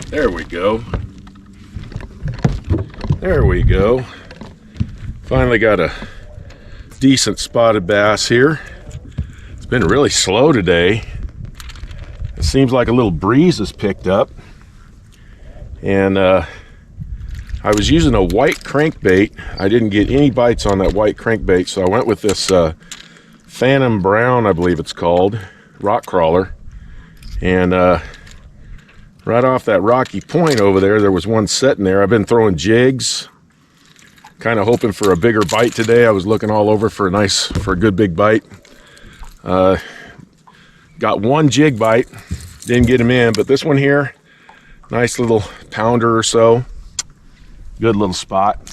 There we go. There we go. Finally got a decent spotted bass here. It's been really slow today. It seems like a little breeze has picked up. And I was using a white crankbait. I didn't get any bites on that white crankbait, so I went with this Phantom Brown, I believe it's called, rock crawler. And right off that rocky point over there, there was one sitting there. I've been throwing jigs, kind of hoping for a bigger bite today. I was looking all over for a good big bite. Got one jig bite, didn't get him in, but this one here, nice little pounder or so. Good little spot.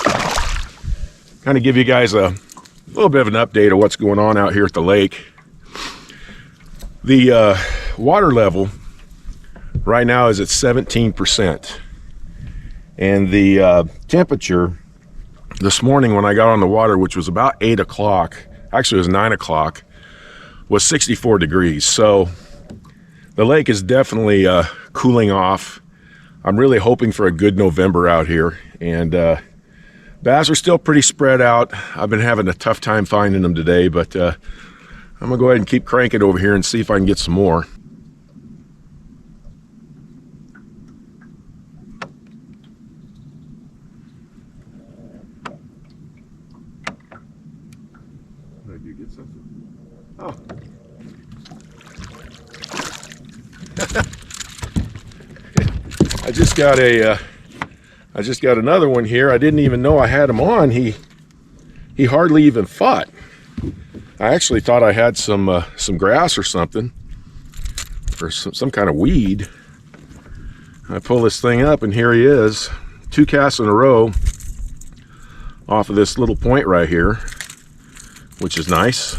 Kind of give you guys a little bit of an update of what's going on out here at the lake. The water level right now is at 17%. And the temperature this morning when I got on the water, which was about 8 o'clock, actually it was 9 o'clock, was 64 degrees. So the lake is definitely cooling off. I'm really hoping for a good November out here. And bass are still pretty spread out. I've been having a tough time finding them today, but I'm gonna go ahead and keep cranking over here and see if I can get some more. Did you get something? Oh. I just got another one here. I didn't even know I had him on. He hardly even fought. I actually thought I had some grass or something, or some kind of weed. I pull this thing up and here he is. 2 casts in a row off of this little point right here, which is nice.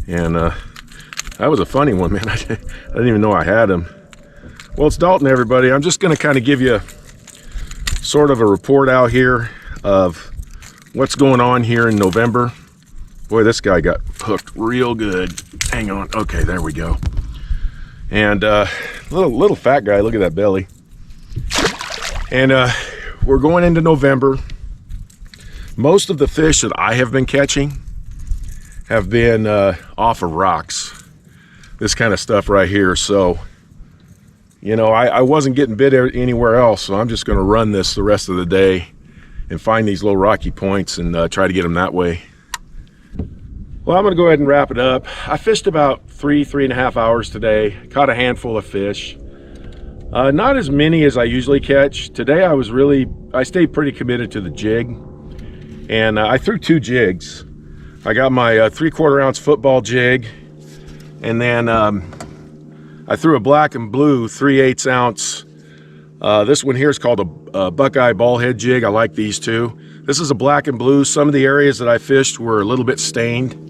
And that was a funny one, man. I didn't even know I had him. Well, it's Dalton, everybody. I'm just going to kind of give you sort of a report out here of what's going on here in November. Boy, this guy got hooked real good. Hang on. Okay, there we go. And little fat guy. Look at that belly. And we're going into November. Most of the fish that I have been catching have been off of rocks. This kind of stuff right here. So, you know, I wasn't getting bit anywhere else, so I'm just going to run this the rest of the day and find these little rocky points and try to get them that way. Well, I'm going to go ahead and wrap it up. I fished about 3.5 hours today. Caught a handful of fish. Not as many as I usually catch. Today I stayed pretty committed to the jig, and I threw 2 jigs. I got my 3/4 ounce football jig, and then I threw a black and blue 3/8 ounce. This one here is called a Buckeye ballhead jig. I like these two. This is a black and blue. Some of the areas that I fished were a little bit stained.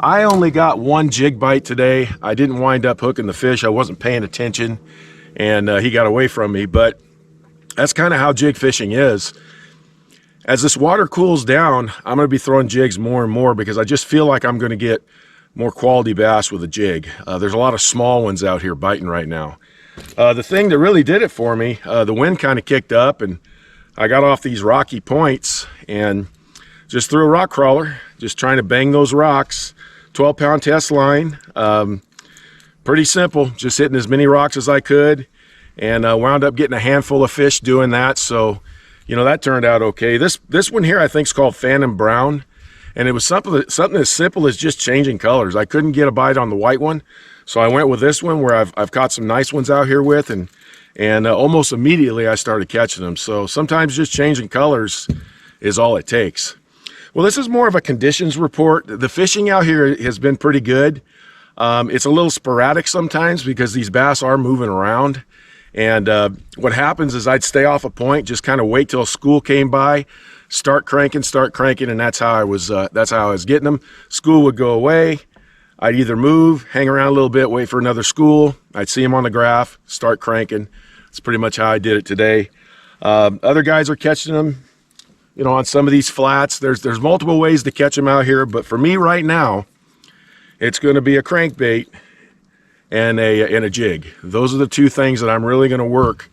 I only got 1 jig bite today. I didn't wind up hooking the fish. I wasn't paying attention, and he got away from me. But that's kind of how jig fishing is. As this water cools down, I'm going to be throwing jigs more and more because I just feel like I'm going to get more quality bass with a jig. There's a lot of small ones out here biting right now. The thing that really did it for me, the wind kind of kicked up and I got off these rocky points and just threw a rock crawler, just trying to bang those rocks. 12-pound test line. Pretty simple, just hitting as many rocks as I could, and wound up getting a handful of fish doing that. So, you know, that turned out okay. This one here I think is called Phantom Brown. And it was something as simple as just changing colors. I couldn't get a bite on the white one, so I went with this one where I've caught some nice ones out here with, and almost immediately I started catching them. So sometimes just changing colors is all it takes. Well, this is more of a conditions report. The fishing out here has been pretty good. It's a little sporadic sometimes because these bass are moving around. And what happens is I'd stay off a point, just kind of wait till school came by, start cranking, and that's how I was getting them. School would go away. I'd either move, hang around a little bit, wait for another school. I'd see them on the graph, start cranking. That's pretty much how I did it today. Other guys are catching them, you know, on some of these flats. There's multiple ways to catch them out here, but for me right now, it's going to be a crankbait and a jig. Those are the 2 things that I'm really going to work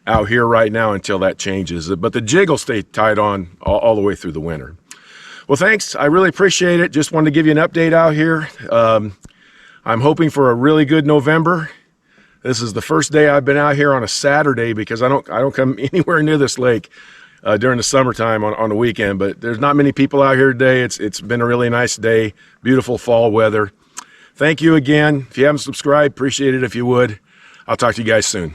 out here right now until that changes. But the jig will stay tied on all the way through the winter. Well, thanks. I really appreciate it. Just wanted to give you an update out here. I'm hoping for a really good November. This is the first day I've been out here on a Saturday because I don't come anywhere near this lake during the summertime on the weekend. But there's not many people out here today. It's been a really nice day. Beautiful fall weather. Thank you again. If you haven't subscribed, appreciate it if you would. I'll talk to you guys soon.